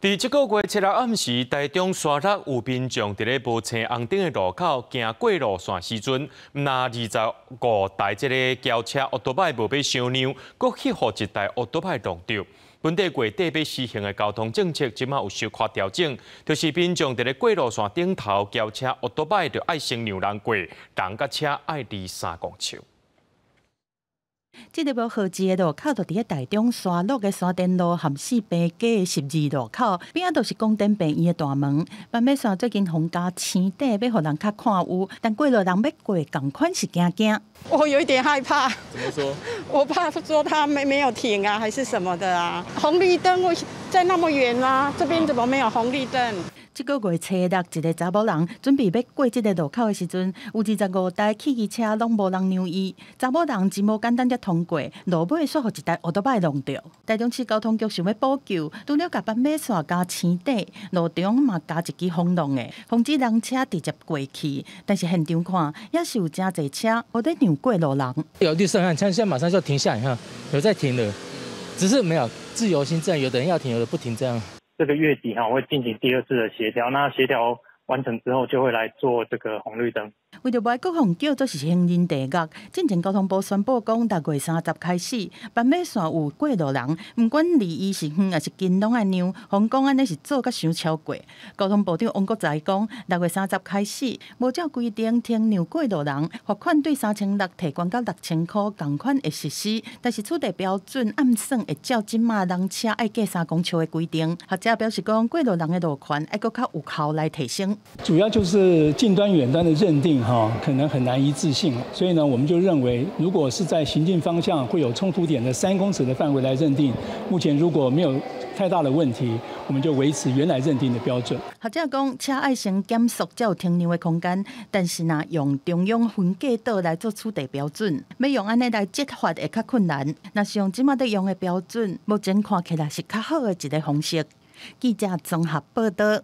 伫这个月7日暗时，台中沙鹿有民众伫咧无青红灯的路口行过路线时阵，那25台这个轿车奥多摆无被相让，佫去互一台奥多摆撞到。本地月底要施行的交通政策，即马有小可调整，就是民众伫咧过路线顶头，轿车奥多摆就爱先让人过，人甲车爱离3公尺。 这个无号志的路口，就伫咧台中沙鹿的山电路含四边街的12路口，边仔就是宫顶病院的大门。板尾线最近洪加青底，要互人较看有，但过路人要过，同款是惊惊。我有一点害怕。怎么说？我怕说他没有停啊，还是什么的啊？红绿灯我在那么远啊，这边怎么没有红绿灯？ 这个月7日，一个查某人准备要过这个路口的时阵，有25台汽机车拢无人让伊。查某人真无简单才通过，路尾煞互一台奥多摆弄着。台中市交通局想要补救，除了甲板尾线加青底，路中嘛加一支风浪的，防止人车直接过去。但是现场看，也是有真侪车有在让过路人。有绿色按，现在马上就要停下，你看有在停了，只是没有自由行政，有的人要停，有的不停这样。 这个月底会进行第2次的协调，那协调完成之后就会来做这个红绿灯。为着外国红叫做是行人地狱，进前交通部宣布讲，6月30开始，板尾线有过路人，不管离伊是远还是近，拢爱让。红讲安尼是做甲伤超过。交通部长王国材讲，6月30开始，无照规定停让过路人，罚款对3600提悬到6000块，同款会实施。但是处地标准暗算会照即马人车爱过3公尺的规定。学者表示讲，过路人的路权爱搁较有效来提升。主要就是近端、远端的认定可能很难一致性，所以呢，我们就认为，如果是在行进方向会有冲突点的3公尺的范围来认定，目前如果没有太大的问题，我们就维持原来认定的标准。学者讲，车爱先减速才有停让的空间，但是用中央分隔岛来做处地标准，要用安尼来执法会较困难。若是用即马在用的标准，目前看起来是较好的一个方式。记者综合报道。